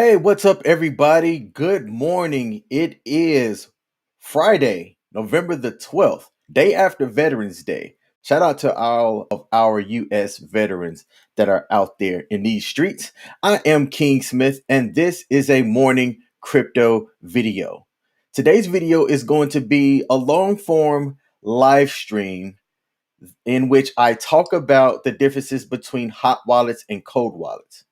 Hey, what's up, everybody? Good morning. It is Friday, November the 12th, day after Veterans Day. Shout out to all of our U.S. veterans that are out there in these streets. I am King Smith, and this is a morning crypto video. Today's video is going to be a long form live stream in which I talk about the differences between hot wallets and cold wallets.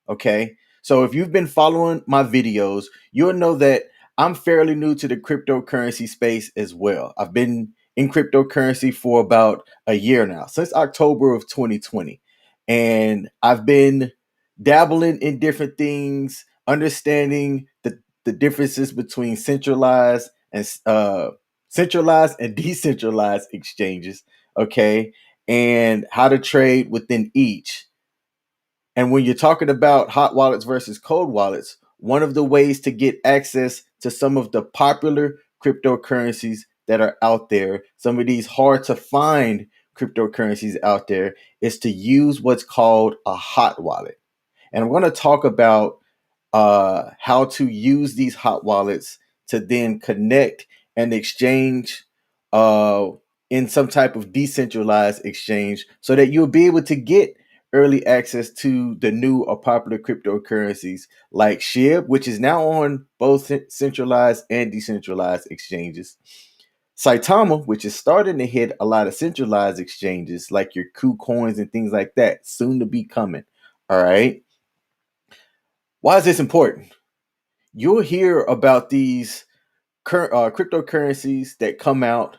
Okay. So if you've been following my videos, you'll know that I'm fairly new to the cryptocurrency space as well. I've been in cryptocurrency for about a year now, since October of 2020. And I've been dabbling in different things, understanding the differences between centralized and decentralized exchanges, okay, and how to trade within each. And when you're talking about hot wallets versus cold wallets, one of the ways to get access to some of the popular cryptocurrencies that are out there, some of these hard to find cryptocurrencies out there, is to use what's called a hot wallet. And I'm going to talk about how to use these hot wallets to then connect and exchange uh, in some type of decentralized exchange so that you'll be able to get early access to the new or popular cryptocurrencies like SHIB, which is now on both centralized and decentralized exchanges. Saitama, which is starting to hit a lot of centralized exchanges like your KuCoins and things like that, soon to be coming. All right. Why is this important? You'll hear about these cryptocurrencies that come out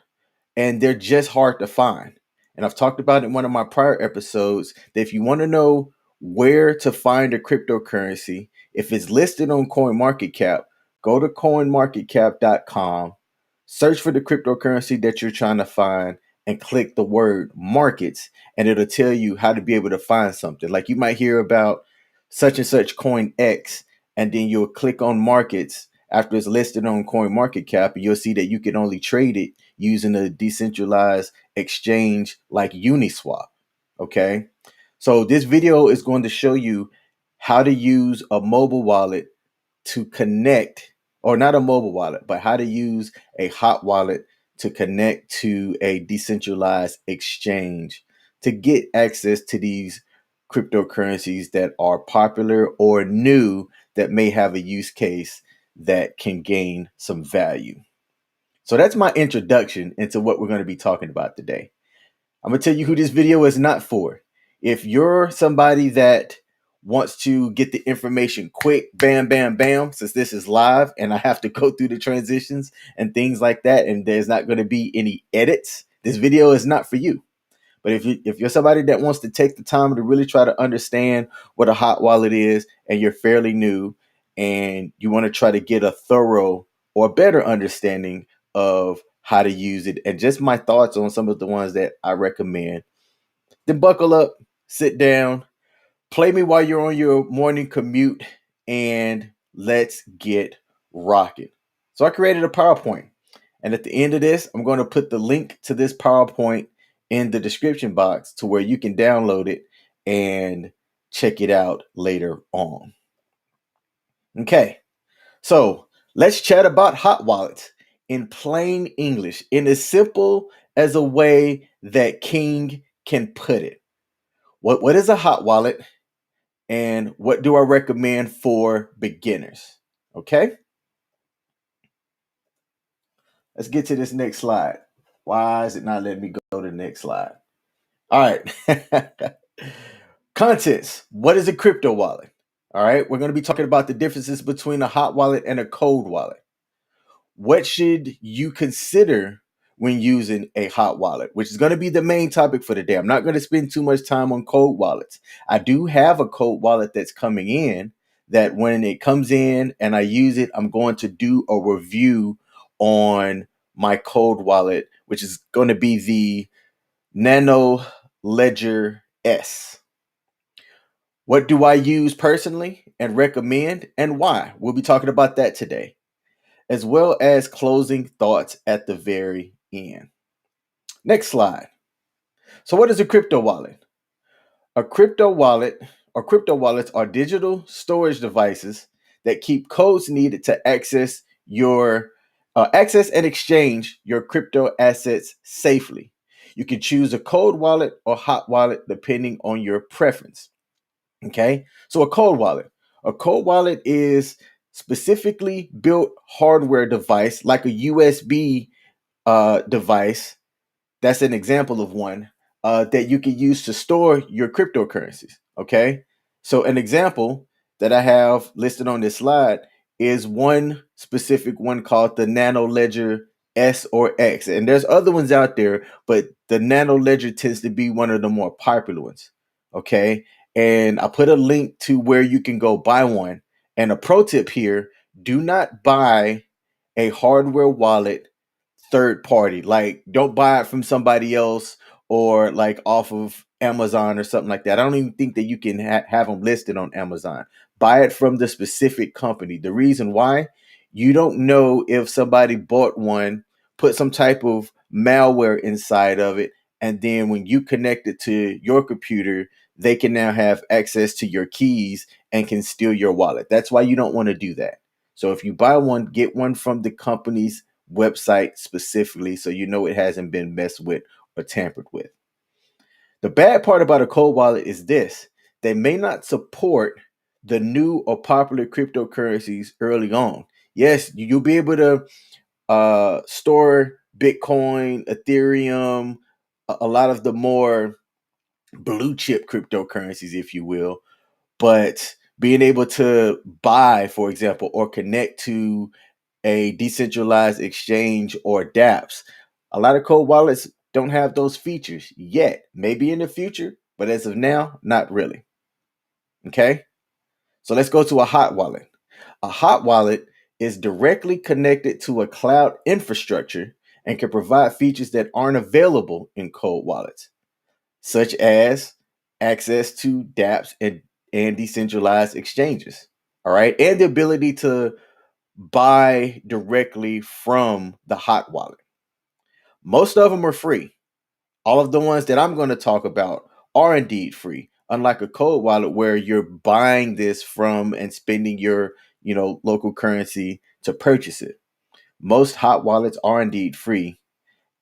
and they're just hard to find. And I've talked about in one of my prior episodes that if you want to know where to find a cryptocurrency, if it's listed on CoinMarketCap, go to coinmarketcap.com, search for the cryptocurrency that you're trying to find, and click the word markets, and it'll tell you how to be able to find something. Like you might hear about such and such coin X, and then you'll click on markets after it's listed on CoinMarketCap, and you'll see that you can only trade it using a decentralized exchange like Uniswap. Okay. So this video is going to show you how to use a mobile wallet to connect, or not a mobile wallet, but how to use a hot wallet to connect to a decentralized exchange to get access to these cryptocurrencies that are popular or new that may have a use case that can gain some value. So that's my introduction into what we're going to be talking about today. I'm going to tell you who this video is not for. If you're somebody that wants to get the information quick, bam, bam, bam, since this is live and I have to go through the transitions and things like that, and there's not going to be any edits, this video is not for you. But if you're somebody that wants to take the time to really try to understand what a hot wallet is, and you're fairly new and you want to try to get a thorough or better understanding of how to use it and just my thoughts on some of the ones that I recommend, then buckle up, sit down, play me while you're on your morning commute, and let's get rocking. So I created a PowerPoint. And at the end of this, I'm going to put the link to this PowerPoint in the description box to where you can download it and check it out later on. Okay, so let's chat about hot wallets in plain English, in as simple as a way that King can put it. What is a hot wallet, and what do I recommend for beginners? Okay, let's get to this next slide. Why is it not letting me go to the next slide? All right. Contents. What is a crypto wallet? All right. We're going to be talking about the differences between a hot wallet and a cold wallet. What should you consider when using a hot wallet, which is going to be the main topic for today. I'm not going to spend too much time on cold wallets. I do have a cold wallet that's coming in that when it comes in and I use it, I'm going to do a review on my cold wallet, which is going to be the Nano Ledger S. What do I use personally and recommend, and why? We'll be talking about that today, as well as closing thoughts at the very end. Next slide. So what is a crypto wallet? A crypto wallet or crypto wallets are digital storage devices that keep codes needed to access and exchange your crypto assets safely. You can choose a cold wallet or hot wallet depending on your preference. Okay, so a cold wallet. A cold wallet is specifically built hardware device like a USB device. That's an example of one that you can use to store your cryptocurrencies. Okay. So, an example that I have listed on this slide is one specific one called the Nano Ledger S or X. And there's other ones out there, but the Nano Ledger tends to be one of the more popular ones. Okay. And I put a link to where you can go buy one. And a pro tip here, do not buy a hardware wallet third party. Like, don't buy it from somebody else or like off of Amazon or something like that. I don't even think that you can have them listed on Amazon. Buy it from the specific company. The reason why, you don't know if somebody bought one, put some type of malware inside of it, and then when you connect it to your computer, they can now have access to your keys and can steal your wallet. That's why you don't want to do that. So if you buy one, get one from the company's website specifically so you know it hasn't been messed with or tampered with. The bad part about a cold wallet is this: they may not support the new or popular cryptocurrencies early on. Yes, you'll be able to store Bitcoin, Ethereum, a lot of the more blue chip cryptocurrencies, if you will, but being able to buy, for example, or connect to a decentralized exchange or dApps. A lot of cold wallets don't have those features yet. Maybe in the future, but as of now, not really. Okay, so let's go to a hot wallet. A hot wallet is directly connected to a cloud infrastructure and can provide features that aren't available in cold wallets, such as access to dApps and decentralized exchanges. All right, and the ability to buy directly from the hot wallet. Most of them are free. All of the ones that I'm going to talk about are indeed free, unlike a cold wallet where you're buying this from and spending your, local currency to purchase it. Most hot wallets are indeed free,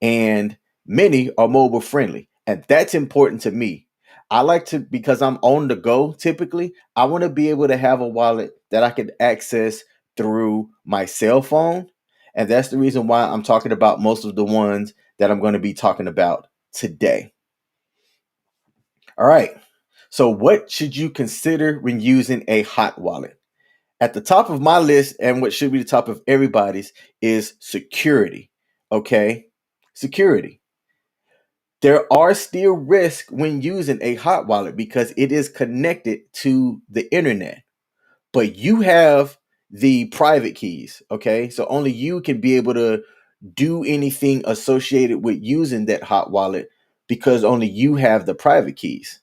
and many are mobile friendly. And that's important to me. I like to, because I'm on the go typically, I want to be able to have a wallet that I can access through my cell phone. And that's the reason why I'm talking about most of the ones that I'm going to be talking about today. All right. So, what should you consider when using a hot wallet? At the top of my list, and what should be the top of everybody's, is security. Okay. Security. There are still risks when using a hot wallet because it is connected to the internet, but you have the private keys. Okay. So only you can be able to do anything associated with using that hot wallet because only you have the private keys.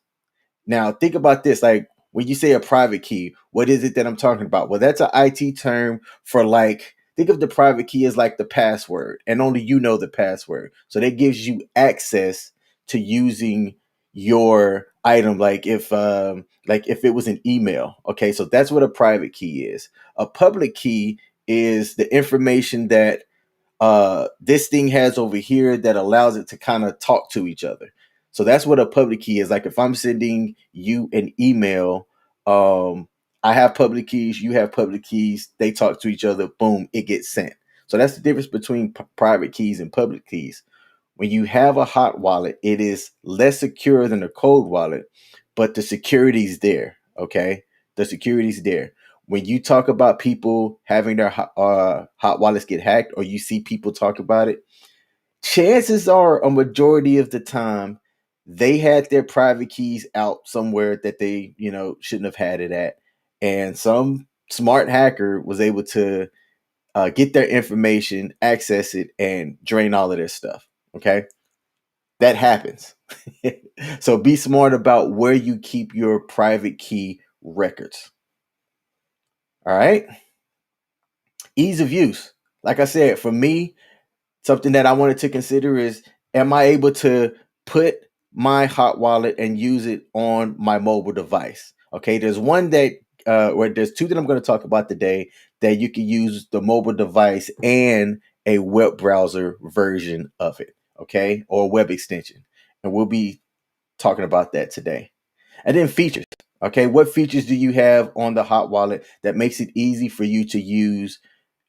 Now, think about this. Like, when you say a private key, what is it that I'm talking about? Well, that's an IT term for, like, think of the private key as like the password, and only you know the password. So that gives you access to using your item, like if it was an email. Okay, so that's what a private key is. A public key is the information that this thing has over here that allows it to kind of talk to each other. So that's what a public key is. Like, if I'm sending you an email, I have public keys, you have public keys, they talk to each other, boom, it gets sent. So that's the difference between private keys and public keys. When you have a hot wallet, it is less secure than a cold wallet, but the security's there. Okay, the security's there. When you talk about people having their hot wallets get hacked, or you see people talk about it, chances are a majority of the time they had their private keys out somewhere that they, shouldn't have had it at, and some smart hacker was able to get their information, access it, and drain all of their stuff. Okay, that happens. So be smart about where you keep your private key records. All right. Ease of use. Like I said, for me, something that I wanted to consider is, am I able to put my hot wallet and use it on my mobile device? Okay, there's one that where there's two that I'm going to talk about today that you can use the mobile device and a web browser version of it, okay, or a web extension, and we'll be talking about that today. And then features, okay, what features do you have on the hot wallet that makes it easy for you to use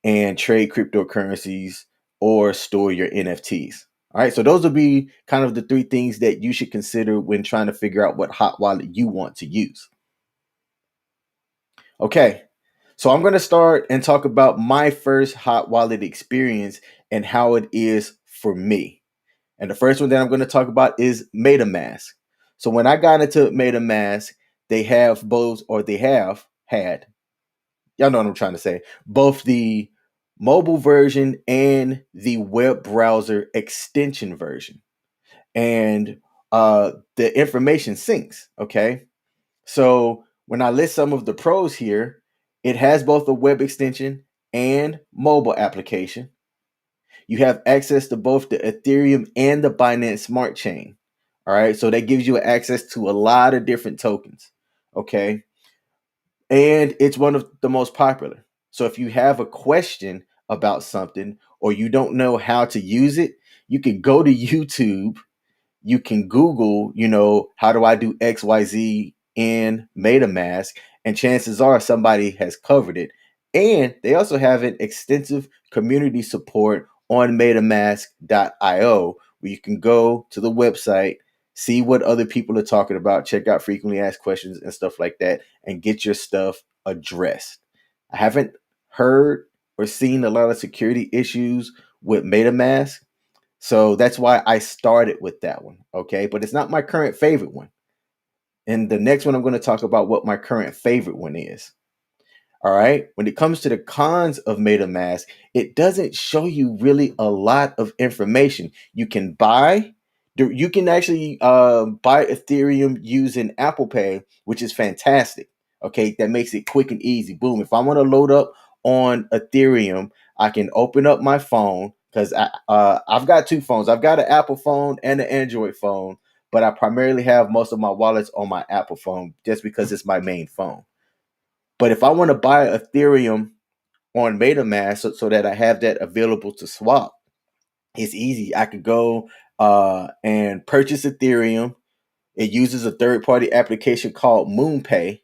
and trade cryptocurrencies or store your NFTs? All right, so those will be kind of the three things that you should consider when trying to figure out what hot wallet you want to use. Okay, so I'm going to start and talk about my first hot wallet experience and how it is for me. And the first one that I'm going to talk about is Metamask. So when I got into Metamask, they have both, or they have had, y'all know what I'm trying to say, both the mobile version and the web browser extension version. And the information syncs, okay? So when I list some of the pros here, it has both a web extension and mobile application. You have access to both the Ethereum and the Binance Smart Chain. All right. So that gives you access to a lot of different tokens. Okay. And it's one of the most popular. So if you have a question about something or you don't know how to use it, you can go to YouTube, you can Google, how do I do XYZ in MetaMask? And chances are somebody has covered it. And they also have an extensive community support on metamask.io where you can go to the website, see what other people are talking about, check out frequently asked questions and stuff like that, and get your stuff addressed. I haven't heard or seen a lot of security issues with MetaMask, so that's why I started with that one. Okay. But it's not my current favorite one. And the next one, I'm going to talk about what my current favorite one is. All right. When it comes to the cons of MetaMask, it doesn't show you really a lot of information. You can actually buy Ethereum using Apple Pay, which is fantastic. Okay. That makes it quick and easy. Boom. If I want to load up on Ethereum, I can open up my phone because I've got two phones. I've got an Apple phone and an Android phone, but I primarily have most of my wallets on my Apple phone just because it's my main phone. But if I want to buy Ethereum on MetaMask so that I have that available to swap, it's easy. I could go and purchase Ethereum. It uses a third-party application called MoonPay.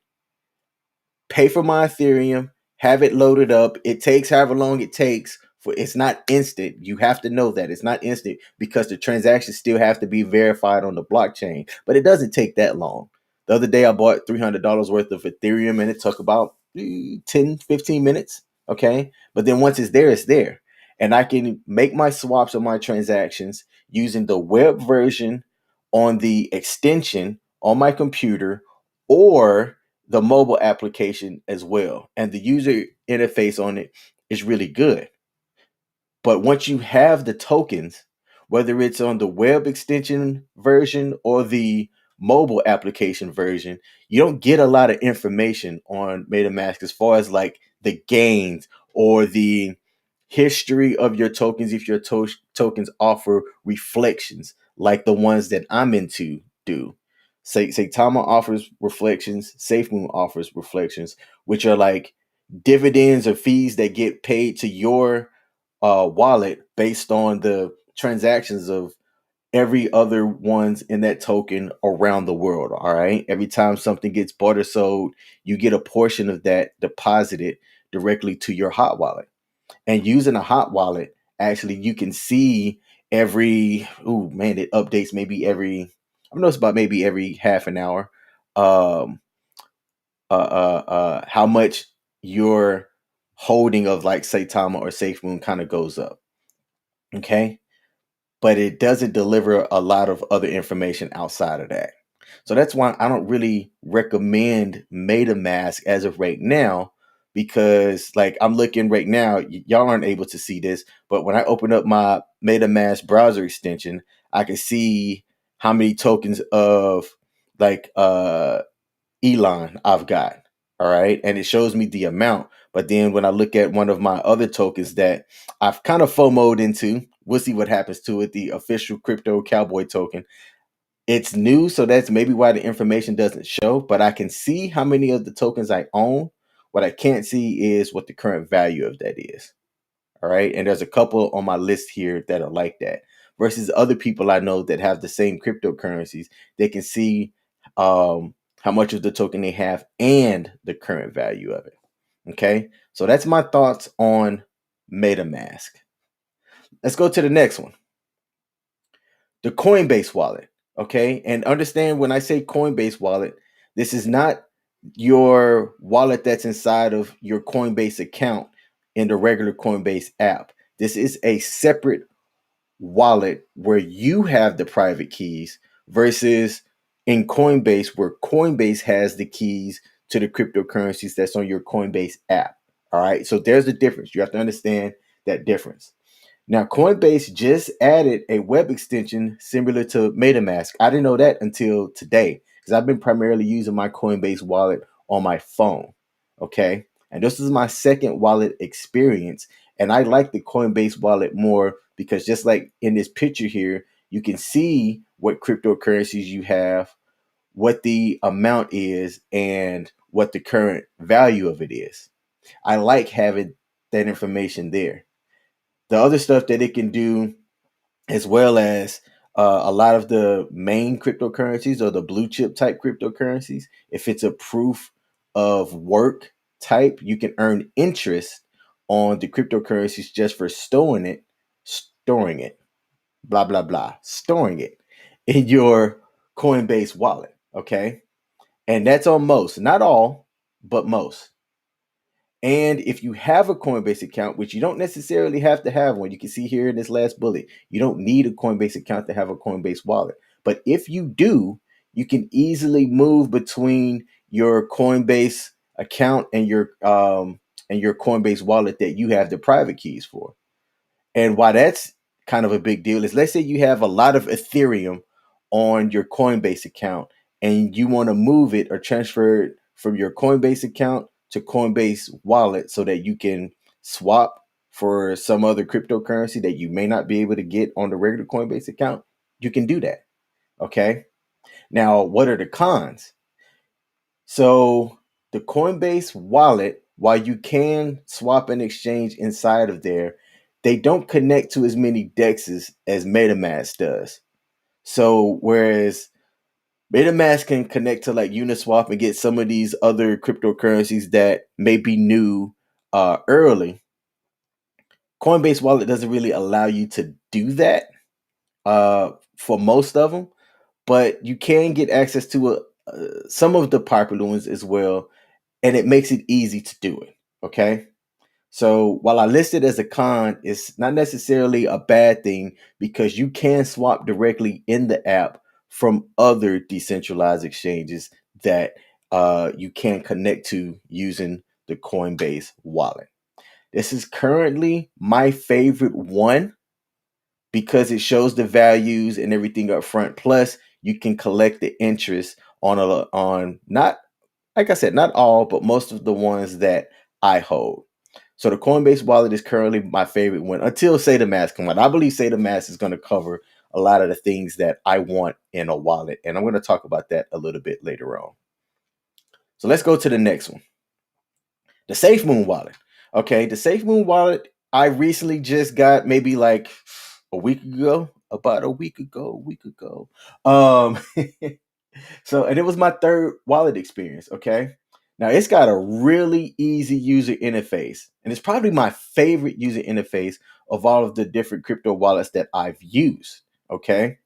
Pay for my Ethereum, have it loaded up. It takes however long it takes. It's not instant. You have to know that it's not instant because the transactions still have to be verified on the blockchain. But it doesn't take that long. The other day I bought $300 worth of Ethereum and it took about 10, 15 minutes. Okay. But then once it's there, it's there. And I can make my swaps of my transactions using the web version on the extension on my computer or the mobile application as well. And the user interface on it is really good. But once you have the tokens, whether it's on the web extension version or the mobile application version, you don't get a lot of information on MetaMask as far as like the gains or the history of your tokens if your tokens offer reflections like the ones that I'm into do. Saitama offers reflections, Safemoon offers reflections, which are like dividends or fees that get paid to your wallet based on the transactions of every other ones in that token around the world. All right. Every time something gets bought or sold, you get a portion of that deposited directly to your hot wallet. And using a hot wallet, actually, you can see it updates maybe I know it's about maybe every half an hour. Um, how much your holding of like Saitama or SafeMoon kind of goes up. Okay. But it doesn't deliver a lot of other information outside of that. So that's why I don't really recommend MetaMask as of right now, because like I'm looking right now, y'all aren't able to see this, but when I open up my MetaMask browser extension, I can see how many tokens of like Elon I've got. All right. And it shows me the amount. But then when I look at one of my other tokens that I've kind of FOMO'd into, we'll see what happens to it, the official crypto cowboy token. It's new, so that's maybe why the information doesn't show, but I can see how many of the tokens I own. What I can't see is what the current value of that is. All right. And there's a couple on my list here that are like that versus other people I know that have the same cryptocurrencies. They can see how much of the token they have and the current value of it. Okay. So that's my thoughts on Metamask. Let's go to the next one, the Coinbase Wallet. Okay. And understand when I say Coinbase Wallet, this is not your wallet that's inside of your Coinbase account in the regular Coinbase app. This is a separate wallet where you have the private keys versus in Coinbase where Coinbase has the keys to the cryptocurrencies that's on your Coinbase app. All right. So there's a difference. You have to understand that difference. Now, Coinbase just added a web extension similar to MetaMask. I didn't know that until today because I've been primarily using my Coinbase wallet on my phone. Okay. And this is my second wallet experience. And I like the Coinbase wallet more because just like in this picture here, you can see what cryptocurrencies you have, what the amount is, and what the current value of it is. I like having that information there. The other stuff that it can do, as well as a lot of the main cryptocurrencies or the blue chip type cryptocurrencies, if it's a proof of work type, you can earn interest on the cryptocurrencies just for storing it, blah, blah, blah, storing it in your Coinbase wallet. Okay. And that's on most, not all, but most. And if you have a Coinbase account, which you don't necessarily have to have one, you can see here in this last bullet, you don't need a Coinbase account to have a Coinbase wallet. But if you do, you can easily move between your Coinbase account and your Coinbase wallet that you have the private keys for. And why that's kind of a big deal is, let's say you have a lot of Ethereum on your Coinbase account and you want to move it or transfer it from your Coinbase account to Coinbase Wallet so that you can swap for some other cryptocurrency that you may not be able to get on the regular Coinbase account. You can do that. Okay. Now, what are the cons? So, the Coinbase Wallet, while you can swap and exchange inside of there, they don't connect to as many dexes as MetaMask does. So, whereas MetaMask can connect to like Uniswap and get some of these other cryptocurrencies that may be new early, Coinbase Wallet doesn't really allow you to do that for most of them, but you can get access to some of the popular ones as well, and it makes it easy to do it. Okay. So while I list it as a con, it's not necessarily a bad thing because you can swap directly in the app from other decentralized exchanges that you can connect to using the Coinbase wallet. This is currently my favorite one because it shows the values and everything up front. Plus, you can collect the interest on not, like I said, not all, but most of the ones that I hold. So the Coinbase wallet is currently my favorite one until Metamask come out. I believe Metamask is going to cover a lot of the things that I want in a wallet, and I'm going to talk about that a little bit later on. So let's go to the next one, the Safemoon Wallet. Okay, the Safemoon Wallet I recently just got maybe like a week ago, about a week ago. Um, So, and it was my third wallet experience. Okay. Now it's got a really easy user interface, and it's probably my favorite user interface of all of the different crypto wallets that I've used. Okay.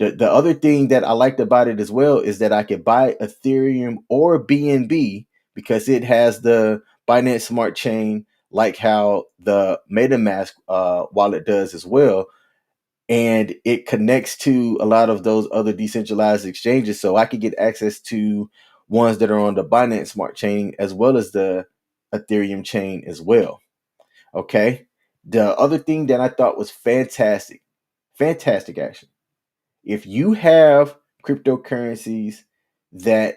The other thing that I liked about it as well is that I could buy Ethereum or BNB because it has the Binance Smart Chain, like how the MetaMask wallet does as well, and it connects to a lot of those other decentralized exchanges. So I could get access to ones that are on the Binance Smart Chain as well as the Ethereum chain as well. Okay. The other thing that I thought was fantastic actually, if you have cryptocurrencies that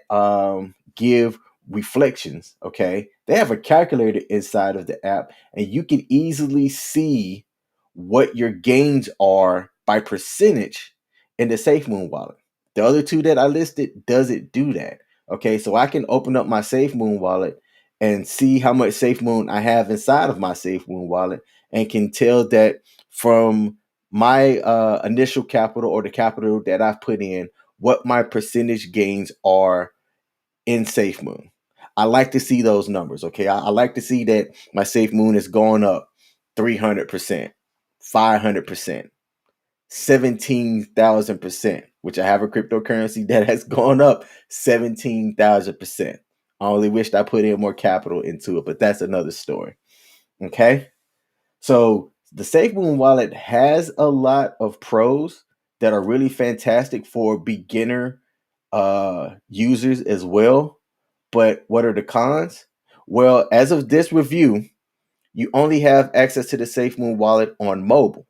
give reflections, okay, they have a calculator inside of the app, and you can easily see what your gains are by percentage in the Safemoon wallet. The other two that I listed doesn't do that. Okay, so I can open up my Safemoon wallet and see how much Safemoon I have inside of my Safemoon wallet, and can tell that from my initial capital, or the capital that I've put in, what my percentage gains are in Safemoon. I like to see those numbers. Okay, I like to see that my Safemoon is going up 300%, 500%, 17,000%, which I have a cryptocurrency that has gone up 17,000%. I only wished I put in more capital into it, but that's another story. Okay. So the Safemoon wallet has a lot of pros that are really fantastic for beginner users as well. But what are the cons? Well, as of this review, you only have access to the Safemoon wallet on mobile.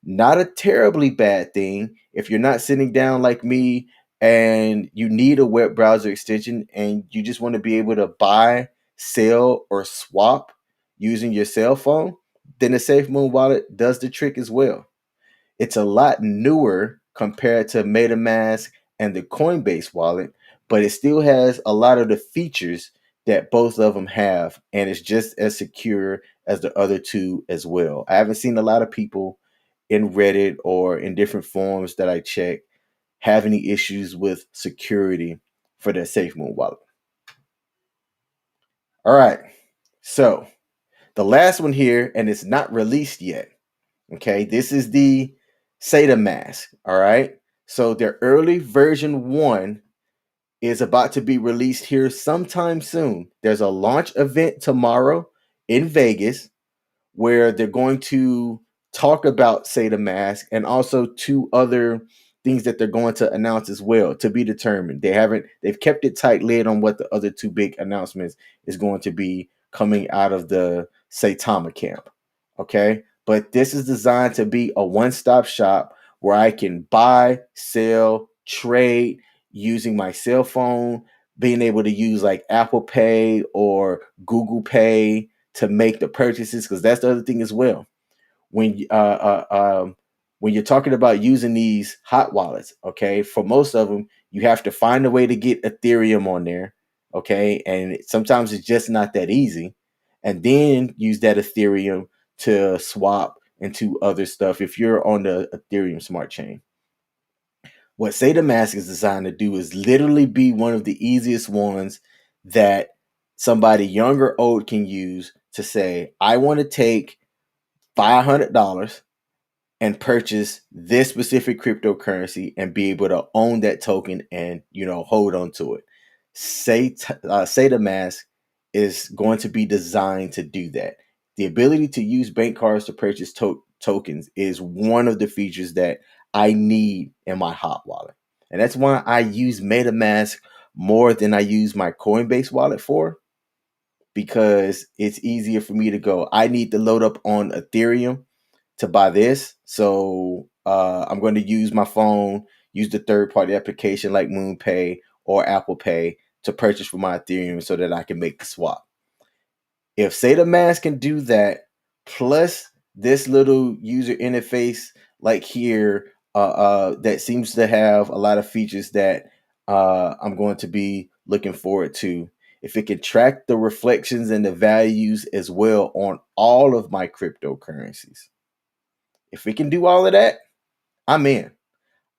Not a terribly bad thing if you're not sitting down like me and you need a web browser extension and you just want to be able to buy, sell, or swap using your cell phone. Then the Safemoon wallet does the trick as well. It's a lot newer compared to Metamask and the Coinbase wallet, but it still has a lot of the features that both of them have, and it's just as secure as the other two as well. I haven't seen a lot of people in Reddit or in different forums that I check have any issues with security for their Safemoon wallet. All right, so the last one here, and it's not released yet. Okay, this is the Metamask. All right, so their early version 1 is about to be released here sometime soon. There's a launch event tomorrow in Vegas where they're going to talk about Metamask, and also two other things that they're going to announce as well, to be determined. They've kept it tight lid on what the other two big announcements is going to be coming out of the Saitama camp. Okay, but this is designed to be a one-stop shop where I can buy, sell, trade using my cell phone, being able to use like Apple Pay or Google Pay to make the purchases, because that's the other thing as well. When when you're talking about using these hot wallets, okay, for most of them, you have to find a way to get Ethereum on there, okay, and sometimes it's just not that easy, and then use that Ethereum to swap into other stuff if you're on the Ethereum smart chain. What Metamask is designed to do is literally be one of the easiest ones that somebody young or old can use to say, I want to take $500 and purchase this specific cryptocurrency and be able to own that token and, hold on to it. Metamask is going to be designed to do that. The ability to use bank cards to purchase tokens is one of the features that I need in my hot wallet. And that's why I use Metamask more than I use my Coinbase wallet for, because it's easier for me to go, I need to load up on Ethereum to buy this. So I'm going to use my phone, use the third-party application like MoonPay or Apple Pay to purchase for my Ethereum so that I can make the swap. If Metamask can do that, plus this little user interface like here, that seems to have a lot of features that I'm going to be looking forward to. If it can track the reflections and the values as well on all of my cryptocurrencies, if we can do all of that, I'm in.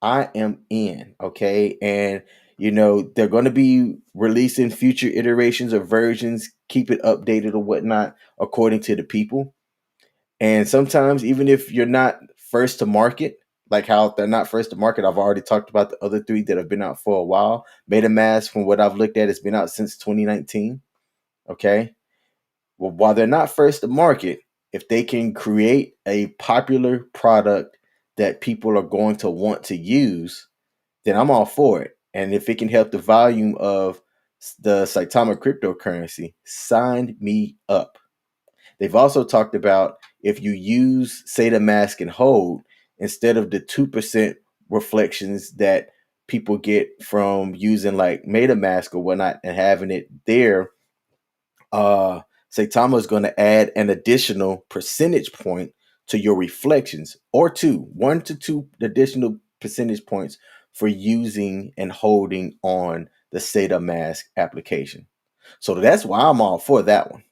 I am in. Okay. And, they're going to be releasing future iterations of versions, keep it updated or whatnot, according to the people. And sometimes, even if you're not first to market, like how they're not first to market, I've already talked about the other three that have been out for a while. Metamask, from what I've looked at, has been out since 2019. Okay. Well, while they're not first to market, if they can create a popular product that people are going to want to use, then I'm all for it. And if it can help the volume of the Saitama cryptocurrency, sign me up. They've also talked about, if you use Metamask and hold, instead of the 2% reflections that people get from using like Metamask or whatnot and having it there, Saitama is going to add an additional percentage point to your reflections, or 1 to 2 additional percentage points for using and holding on the Metamask application. So that's why I'm all for that one.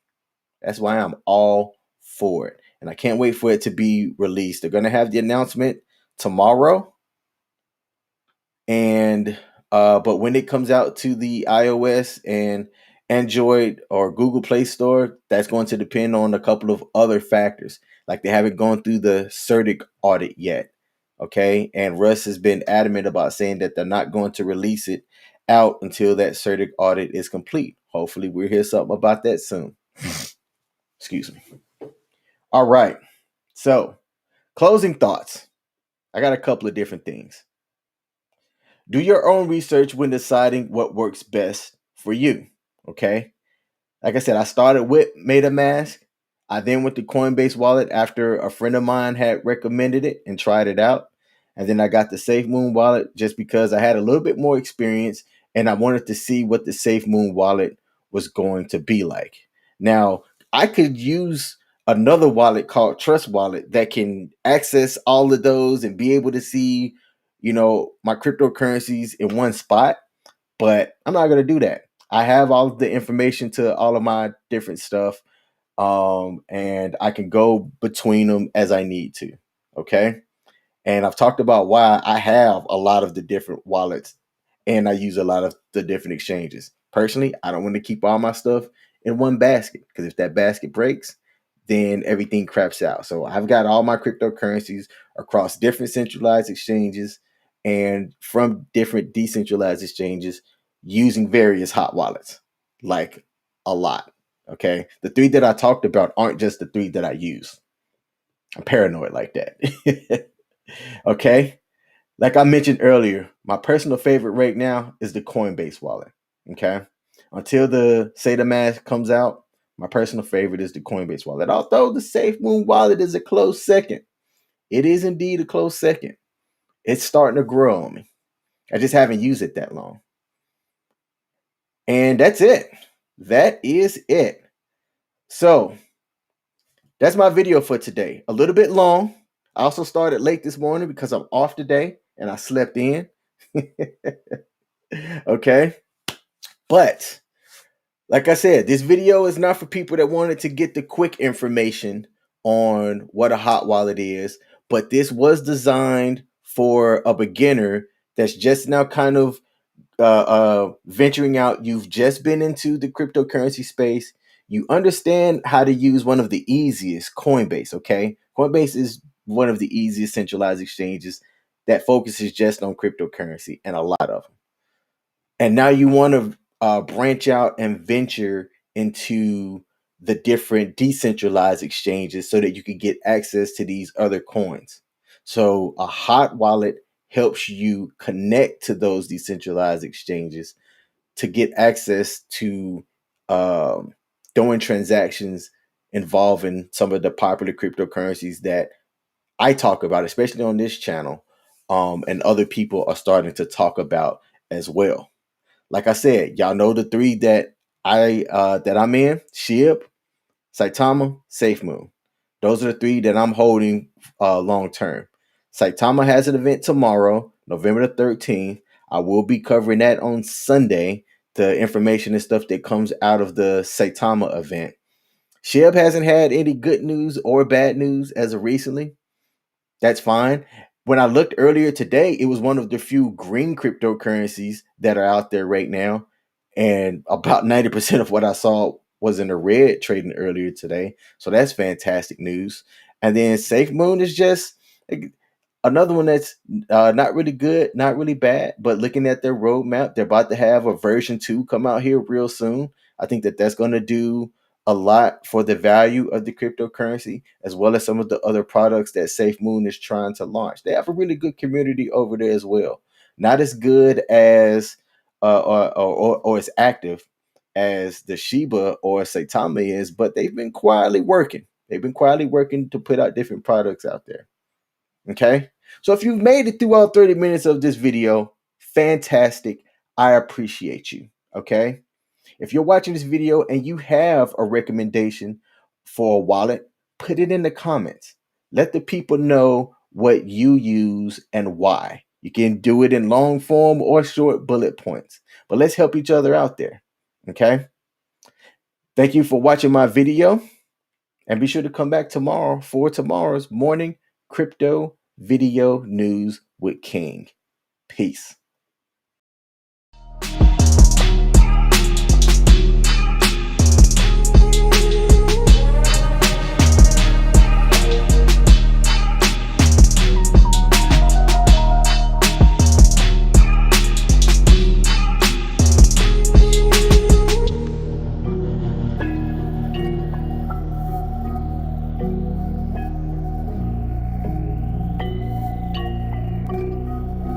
That's why I'm all for it. And I can't wait for it to be released. They're going to have the announcement tomorrow. And but when it comes out to the iOS and Android or Google Play Store, that's going to depend on a couple of other factors. Like they haven't gone through the CertiK audit yet. Okay. And Russ has been adamant about saying that they're not going to release it out until that CertiK audit is complete. Hopefully we'll hear something about that soon. Excuse me. All right. So, closing thoughts. I got a couple of different things. Do your own research when deciding what works best for you. Okay. Like I said, I started with Metamask. I then went to Coinbase Wallet after a friend of mine had recommended it and tried it out. And then I got the Safemoon Wallet just because I had a little bit more experience and I wanted to see what the Safemoon Wallet was going to be like. Now, I could use another wallet called Trust Wallet that can access all of those and be able to see, my cryptocurrencies in one spot, but I'm not going to do that. I have all of the information to all of my different stuff, and I can go between them as I need to. Okay. And I've talked about why I have a lot of the different wallets and I use a lot of the different exchanges. Personally, I don't want to keep all my stuff in one basket because if that basket breaks, then everything craps out. So I've got all my cryptocurrencies across different centralized exchanges and from different decentralized exchanges using various hot wallets, like a lot. Okay. The three that I talked about aren't just the three that I use. I'm paranoid like that. Okay. Like I mentioned earlier, my personal favorite right now is the Coinbase wallet. Okay. Until the Metamask comes out, my personal favorite is the Coinbase wallet. Although the Safemoon wallet is a close second. It is indeed a close second. It's starting to grow on me. I just haven't used it that long. And that's it. That is it. So that's my video for today. A little bit long. I also started late this morning because I'm off today and I slept in. Okay. But like I said, this video is not for people that wanted to get the quick information on what a hot wallet is, but this was designed for a beginner that's just now kind of venturing out. You've just been into the cryptocurrency space. You understand how to use one of the easiest, Coinbase, okay? Coinbase is one of the easiest centralized exchanges that focuses just on cryptocurrency and a lot of them. And now you want to branch out and venture into the different decentralized exchanges so that you can get access to these other coins. So a hot wallet helps you connect to those decentralized exchanges to get access to doing transactions involving some of the popular cryptocurrencies that I talk about, especially on this channel, and other people are starting to talk about as well. Like I said, y'all know the three that I'm in: SHIB, Saitama, SafeMoon. Those are the three that I'm holding long term. Saitama has an event tomorrow, November the 13th. I will be covering that on Sunday, the information and stuff that comes out of the Saitama event. SHIB hasn't had any good news or bad news as of recently. That's fine. When I looked earlier today, it was one of the few green cryptocurrencies that are out there right now. And about 90% of what I saw was in the red trading earlier today. So that's fantastic news. And then Safemoon is just another one that's not really good, not really bad. But looking at their roadmap, they're about to have a version 2 come out here real soon. I think that that's going to do a lot for the value of the cryptocurrency, as well as some of the other products that Safemoon is trying to launch. They have a really good community over there as well. Not as good as or as active as the Shiba or Saitama is, but they've been quietly working. They've been quietly working to put out different products out there. Okay. So if you've made it through all 30 minutes of this video, fantastic. I appreciate you. Okay. If you're watching this video and you have a recommendation for a wallet, put it in the comments. Let the people know what you use and why. You can do it in long form or short bullet points. But let's help each other out there. Okay? Thank you for watching my video. And be sure to come back tomorrow for tomorrow's morning crypto video news with King. Peace.